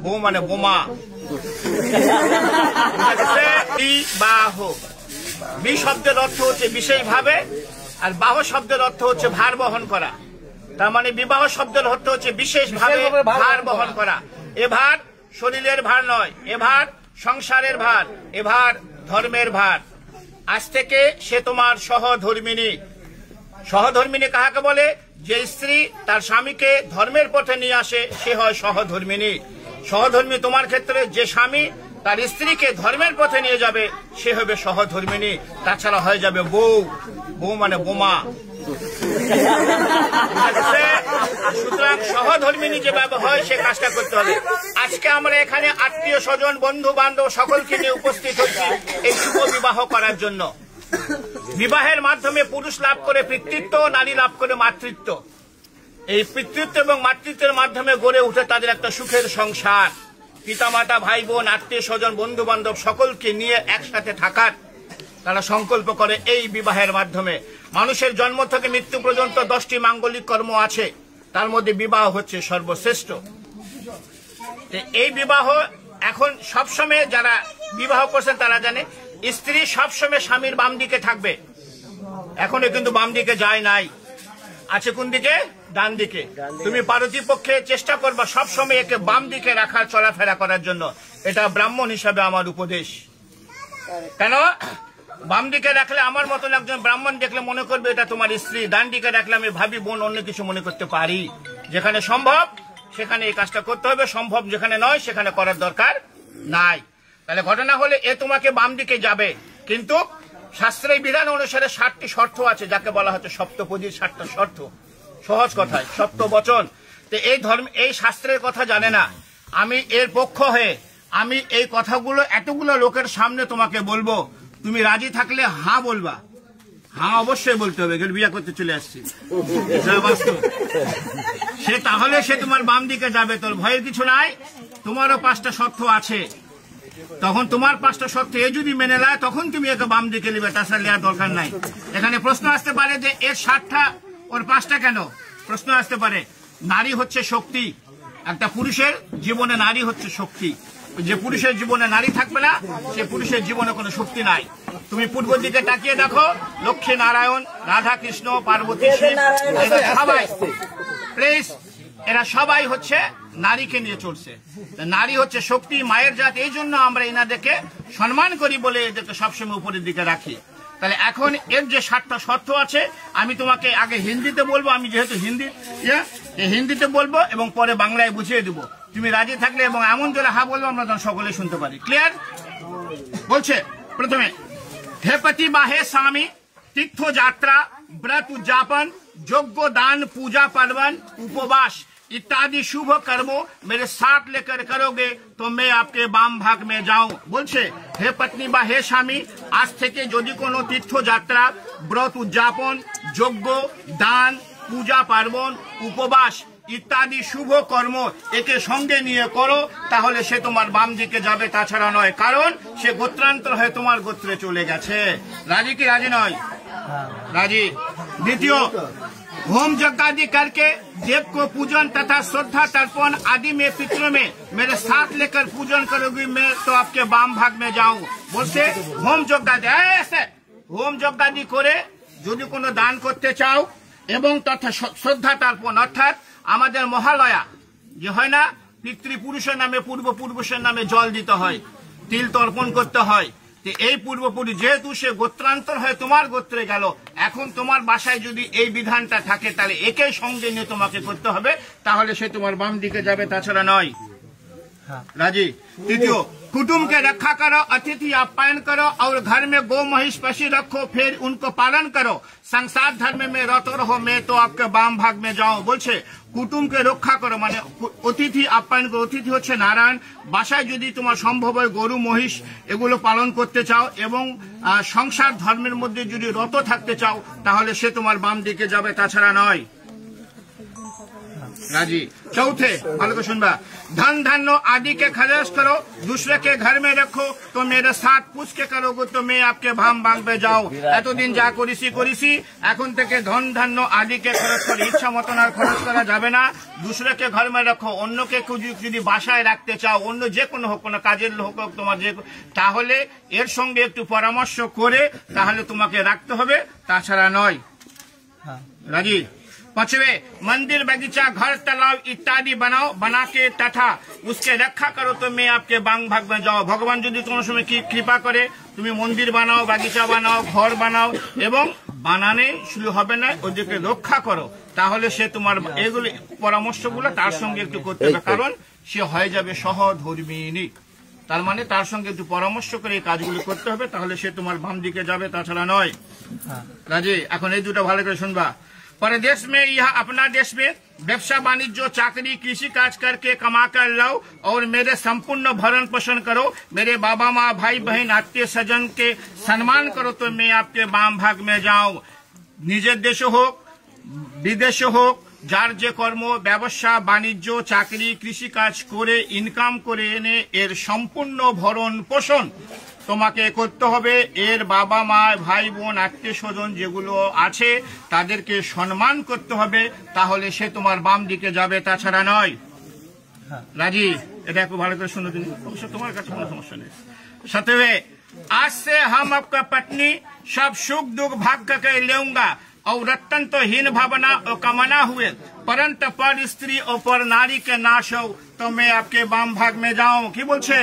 বউ মানে বোমা। বিবাহ, বি শব্দের অর্থ হচ্ছে বিশেষভাবে, আর বাহ শব্দের অর্থ হচ্ছে ভার বহন করা। তার মানে বিবাহ শব্দের অর্থ হচ্ছে বিশেষভাবে ভার বহন করা। এ ভার শরীরের ভার নয়, এ ভার সংসারের ভার, এ ভার ধর্মের ভার। আজ থেকে সে তোমার সহধর্মিনী। সহধর্মিনী কাহাকে বলে? যে স্ত্রী তার স্বামীকে ধর্মের পথে নিয়ে আসে সে হয় সহধর্মিনী। সহধর্মী তোমার ক্ষেত্রে যে স্বামী তার স্ত্রীকে ধর্মের পথে নিয়ে যাবে সে হবে সহধর্মিনী। তাছাড়া হয়ে যাবে বউ, বউ মানে বোমা। সুতরাং সহধর্মিনী যেভাবে হয় সে কাজটা করতে হবে। আজকে আমরা এখানে আত্মীয় স্বজন বন্ধু বান্ধব সকলকে নিয়ে উপস্থিত হচ্ছি এই শুভ বিবাহ করার জন্য। বিবাহের মাধ্যমে পুরুষ লাভ করে পিতৃত্ব, নারী লাভ করে মাতৃত্ব। এই পিতৃত্ব এবং মাতৃত্বের মাধ্যমে গড়ে উঠে তাদের একটা সুখের সংসার। পিতামাতা, ভাই বোন, আত্মীয় স্বজন, বন্ধু বান্ধব সকলকে নিয়ে একসাথে থাকার তারা সংকল্প করে এই বিবাহের মাধ্যমে। মানুষের জন্ম থেকে মৃত্যু পর্যন্ত 10টি মাঙ্গলিক কর্ম আছে, তার মধ্যে বিবাহ হচ্ছে সর্বশ্রেষ্ঠ। এই বিবাহ এখন সবসময় যারা বিবাহ করছেন তারা জানে স্ত্রী সবসময় স্বামীর বাম দিকে থাকবে। এখনো কিন্তু বাম দিকে যায় নাই, আছে কোন দিকে? ডান দিকে। তুমি পারতিপক্ষে চেষ্টা করবা সবসময় একে বাম দিকে রাখার, চলাফেরা করার জন্য। এটা ব্রাহ্মণ হিসাবে আমার উপদেশ। কেন? বাম দিকে রাখলে আমার মতন একজন ব্রাহ্মণ দেখলে মনে করবে এটা তোমার স্ত্রী। ডান দিকে রাখলে আমি ভাবি বোন, অন্য কিছু মনে করতে পারি। যেখানে সম্ভব সেখানে এই কাজটা করতে হবে, সম্ভব যেখানে নয় সেখানে করার দরকার নাই। তাহলে ঘটনা হলে এ তোমাকে বাম দিকে যাবে, কিন্তু শাস্ত্রের বিধান অনুসারে 7টি শর্ত আছে, যাকে বলা হচ্ছে সপ্তপদীর 7টা শর্ত। সহজ কথায় সপ্ত বচন। তো এই ধর্ম, এই শাস্ত্রের কথা জানে না। আমি এর পক্ষ হয়ে আমি এই কথাগুলো এতগুলো লোকের সামনে তোমাকে বলবো। তুমি রাজি থাকলে হ্যাঁ বলবা। হ্যাঁ অবশ্যই বলতে হবে, বিয়ে করতে চলে আসছি সে, তাহলে সে তোমার বাম দিকে যাবে। তোর ভয়ের কিছু নাই, তোমারও 5টা শর্ত আছে। তখন তোমার 5টা শর্ত এ যদি মেনে নেয় তখন তুমি একে বাম দিকে নেবে, তাছাড়া নেওয়ার দরকার নাই। এখানে প্রশ্ন আসতে পারে যে এর 7টা ওর 5টা কেন? প্রশ্ন আসতে পারে। নারী হচ্ছে শক্তি। একটা পুরুষের জীবনে নারী হচ্ছে শক্তি। যে পুরুষের জীবনে নারী থাকবে না সে পুরুষের জীবনে কোনো শক্তি নাই। তুমি পূর্ব দিকে তাকিয়ে দেখো, লক্ষ্মী নারায়ণ, রাধা কৃষ্ণ, পার্বতী, শিব, সবাই প্লিজ এরা সবাই হচ্ছে নারীকে নিয়ে চলছে। নারী হচ্ছে শক্তি, মায়ের জাত। এই জন্য আমরা এনাদেরকে সম্মান করি বলে এদেরকে সবসময় উপরের দিকে রাখি। তাহলে এখন এর যে 7টা শর্ত আছে আমি তোমাকে আগে হিন্দিতে বলবো, আমি যেহেতু হিন্দিতে বলবো এবং পরে বাংলায় বুঝিয়ে দেবো। তুমি রাজি থাকলে এবং এমন জোরে হা বলবো আমরা তখন সকলে শুনতে পারি। ক্লিয়ার? বলছে প্রথমে, হে পতি বা হে স্বামী, তীর্থ যাত্রা, व्रत उद्यापन, यज्ञ दान, पूजा पार्वन, उपवास इत्यादि शुभ कर्मों मेरे साथ लेकर करोगे तो मैं आपके बाम भाग में जाऊं। बोलছে হে পত্নী বা হে স্বামী, আজ থেকে যদি কোনো তীর্থযাত্রা, ব্রত উদযাপন, যজ্ঞ দান, পূজা পার্বণ, উপবাস ইত্যাদি শুভ কর্ম একে সঙ্গে নিয়ে করো তাহলে সে তোমার বাম দিকে যাবে, তাছাড়া নয়। কারণ সে গোত্রান্তর হয়ে তোমার গোত্রে চলে গেছে। রাজি কি রাজি নয়? राजी। द्वितीय, होम यज्ञ आदि करके देव को पूजन तथा श्रद्धा तर्पण आदि में पितरों में मेरे साथ लेकर पूजन करोगी मैं तो आपके बाम भाग में जाऊं। बोलছে হোম যজ্ঞ আদি, হোম যজ্ঞ আদি করে যদি কোনো দান করতে চাও এবং তথা শ্রদ্ধা তর্পণ অর্থাৎ আমাদের মহালয়া যে হয় না, পিতৃপুরুষের নামে পূর্বপুরুষের নামে জল দিতে হয়, তিল তর্পণ করতে হয়। এই পূর্বপুরুষ যেহেতু সে গোত্রান্তর হয়ে তোমার গোত্রে গেল, এখন তোমার বাসায় যদি এই বিধানটা থাকে তাহলে একে সঙ্গে নিয়ে তোমাকে করতে হবে, তাহলে সে তোমার বাম দিকে যাবে, তাছাড়া নয়। राजी। तृतीय, कुटुंब के रक्षा करो, अतिथि आप्यायन करो और घर में गौ महिष पशु रखो, फिर उनको पालन करो। संसार धर्म में रत रहो, मैं तो आपके बाम भाग में जाऊं। बोलছে কুটুমকে রক্ষা করো মানে অতিথি আপ্যায়ন করো। অতিথি হচ্ছে নারায়ণ। বাসায় যদি তোমার সম্ভব হয় গরু মহিষ এগুলো পালন করতে চাও এবং সংসার ধর্মের মধ্যে যদি রত থাকতে চাও তাহলে সে তোমার বাম দিকে যাবে, তাছাড়া নয়। राजी। चौथे भालो को सुनबा, धन धान्य आदि के खर्च करो, दूसरे के घर में रखो, तो मेरे साथ पूछ के करोगे तो मैं आपके भाम भाग पे जाओ। এতদিন যা করেছি এখন থেকে ধন ধান্য আদিকে খরচ করে ইচ্ছা মতন আর খরচ করা যাবে না। दूसरे के घर में रखो, অন্যকে যদি বাসায় রাখতে চাও, অন্য যে কোনো হোক, কোনো কাজের লোক হোক তোমার, যে তাহলে এর সঙ্গে একটু পরামর্শ করে তাহলে তোমাকে রাখতে হবে, তাছাড়া নয়। राजी। पांचवे, मंदिर बगीचा घर तालाब इत्यादि बनाओ, बना के तथा उसके रखा करो तो मैं आपके बांग भाग में जाओ। भगवान যদি তোমার সময় কি কৃপা করে তুমি মন্দির বানাও, বাগিচা বানাও, ঘর বানাও এবং বানানে শুরু হবে না, ওদেরকে রক্ষা করো, তাহলে সে তোমার এগুলো পরামর্শগুলো তার সঙ্গে একটু করতে হবে, কারণ সে হয়ে যাবে সহধর্মিনী। তার মানে তার সঙ্গে একটু পরামর্শ করে এই কাজগুলো করতে হবে, তাহলে সে তোমার বাম দিকে যাবে, তাছাড়া নয়। রাজি। এখন এই দুটো ভালো করে শুনবা। परदेश में यह अपना देश में व्यवसाय वाणिज्य चाकरी कृषि काज करके कमा कर लाओ और मेरे संपूर्ण भरण पोषण करो, मेरे बाबा माँ भाई बहन आत्मीय सज्जन के सम्मान करो तो मैं आपके बाम भाग में जाऊं। निजे देश হোক বিদেশে হোক, যার যে কর্ম ব্যবসা বাণিজ্য চাকরি কৃষি কাজ করে ইনকাম করে এনে এর সম্পূর্ণ ভরণ পোষণ তোমাকে করতে হবে। এর বাবা মা ভাই বোন আত্মীয় স্বজন যেগুলো আছে তাদেরকে সম্মান করতে হবে, তাহলে সে তোমার বাম দিকে যাবে, তাছাড়া নয়। রাজি। এটা একটু ভালো করে শুনে দিন, অবশ্য তোমার কাছে কোনো সমস্যা নেই। সাতवें, आज से हम आपका पत्नी सब सुख दुख भाग करके लेऊंगा और रत्न तो हीन भावना और कामना हुए, परंतु पर स्त्री और पर नारी के नाश हो तो मैं आपके बाम भाग में जाऊं। কি বলছে?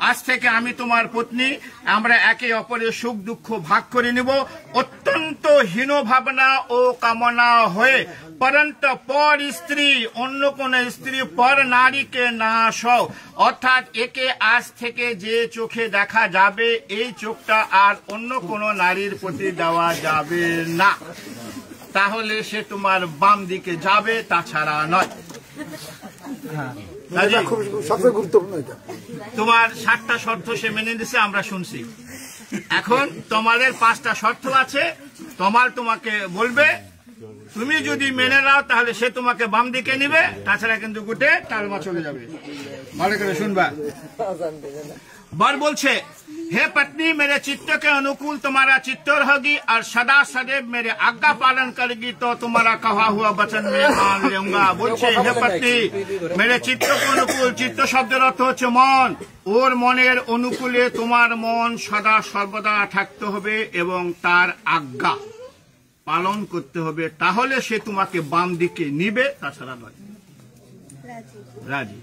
আজ থেকে আমি তোমার পত্নী, আমরা একে অপরের সুখ দুঃখ ভাগ করে নিব, অত্যন্ত হীন ভাবনা ও কামনা হয়ে, परंतु पर স্ত্রী অন্য কোন স্ত্রী পর নারীকে নাশ হও, অর্থাৎ একে আজ থেকে যে চোখে দেখা যাবে এই চোখটা আর অন্য কোন নারীর প্রতি দেওয়া যাবে না, তাহলে সে তোমার বাম দিকে যাবে, তাছাড়া নয়। সবচেয়ে গুরুত্বপূর্ণ এটা। তোমার 7টা শর্ত সে মেনে দিছে, আমরা শুনছি। এখন তোমাদের 5টা শর্ত আছে, তোমাকে বলবে, তুমি যদি মেনে নাও তাহলে সে তোমাকে বাম দিকে নিবে, তাছাড়া কিন্তু গুটে টালমা চলে যাবে। ভালো করে শুনবা। बर बोलছে, हे पत्नी मेरे चित्त के अनुकूल तुम्हारा चित्त रहेगी और सदा सदैव मेरे आज्ञा पालन करेगी तो तुम्हारा कहा हुआ वचन मैं मान लूंगा। बोलছে, हे पत्नी मेरे चित्त के अनुकूल, चित्त শব্দের অর্থ হচ্ছে মন, ওর মনের অনুকূলে তোমার মন সদা সর্বদা থাকতে হবে এবং তার আজ্ঞা পালন করতে হবে, তাহলে সে তোমাকে বাম দিকে নিবে, তাছাড়া নয়। রাজি।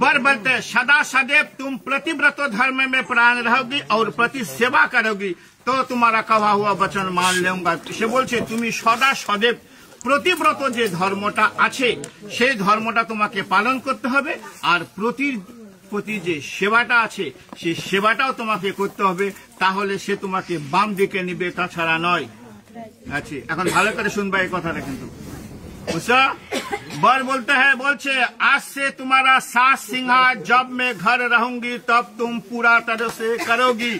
बर बोलते, सदा सदैव तुम प्रतिव्रत धर्म में प्राण रहोगी और प्रति सेवा करोगी तो तुम्हारा कहा हुआ वचन मान लूंगा। সে বলছে তুমি সদা সदैव প্রতিব্রত যে ধর্মটা আছে সেই ধর্মটা তোমাকে পালন করতে হবে, আর প্রতি যে সেবাটা আছে সেই সেবাটাও তোমাকে করতে হবে, তাহলে সে তোমাকে বাম দিকে নিবে, তাছাড়া নয়। আচ্ছা, এখন ভালো করে শুনবা এই কথাটা কিন্তু। বুঝছো? बर बोलते हैं, बोलছে, आज से तुम्हारा सास सिंहार जब मैं घर रहूंगी तब तुम पूरा तरह से करोगी,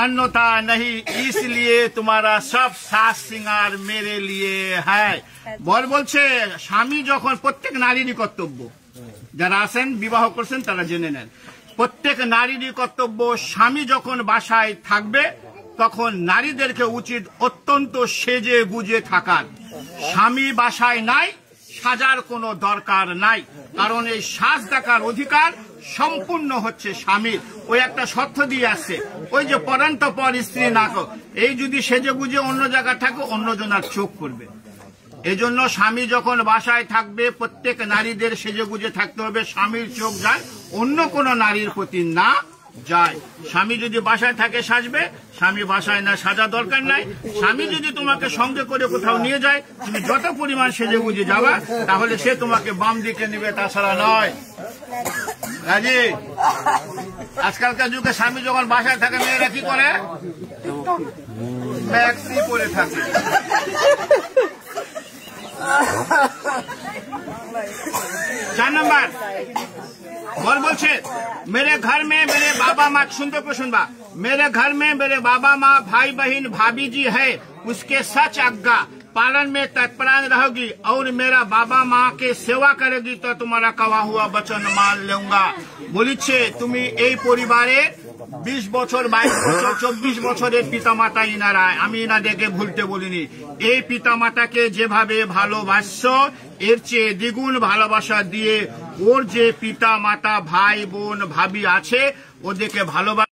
अन्यथा नहीं, इसलिए तुम्हारा सब सास सिंगार मेरे लिए है। बर बोलছে, স্বামী যখন, প্রত্যেক নারীরই কর্তব্য, যারা আছেন বিবাহ করছেন তারা জেনে নেন, প্রত্যেক নারীরই কর্তব্য, স্বামী যখন বাসায় থাকবে তখন নারীদেরকে উচিত অত্যন্ত সেজে গুজে থাকার। স্বামী বাসায় নাই, সাজার কোনো দরকার নাই, কারণ এই সাজ দেখার অধিকার সম্পূর্ণ হচ্ছে স্বামীর। ওই একটা শর্ত দিয়ে আসছে, ওই যে পরন্ত পর স্ত্রী না, এই যদি সেজে গুজে অন্য জায়গায় থাকে অন্যজনের চোখ করবে। এজন্য স্বামী যখন বাসায় থাকবে প্রত্যেক নারীদের সেজে গুজে থাকতে হবে, স্বামীর চোখ যায় অন্য কোন নারীর প্রতি না যায়। স্বামী যদি বাসায় থাকে সাজবে, স্বামী বাসায় না সাজা দরকার নাই। স্বামী যদি তোমাকে সঙ্গে করে কোথাও নিয়ে যায়, তুমি যত পরিমাণ সেজে গুজে যাবা তাহলে সে তোমাকে বাম দিকে নেবে, তাছাড়া নয়। রাজি। আজকালকার যুগে স্বামী যখন বাসায় থাকে মেয়েরা কি করে? ম্যাক্সি পরে থাকে। 4 नंबर और बोलছে, मेरे घर में मेरे बाबा माँ, सुनते को सुनबा, मेरे घर में मेरे बाबा माँ भाई बहन भाभी जी है, उसके सच आज्ञा पालन में तत्परायण रहोगी और मेरा बाबा माँ के सेवा करेगी तो तुम्हारा कहा हुआ वचन मान लूंगा। বলিছে তুমি এই পরিবারে 20 বছর 22 বছর 24 বছরের পিতামাতা ইনারা, আমি ইনাদেরকে ভুলতে বলিনি। এই পিতামাতাকে যেভাবে ভালোবাসছো এর চেয়ে দ্বিগুণ ভালোবাসা দিয়ে ওর যে পিতা মাতা ভাই বোন ভাবি আছে ওদেরকে ভালোবাসা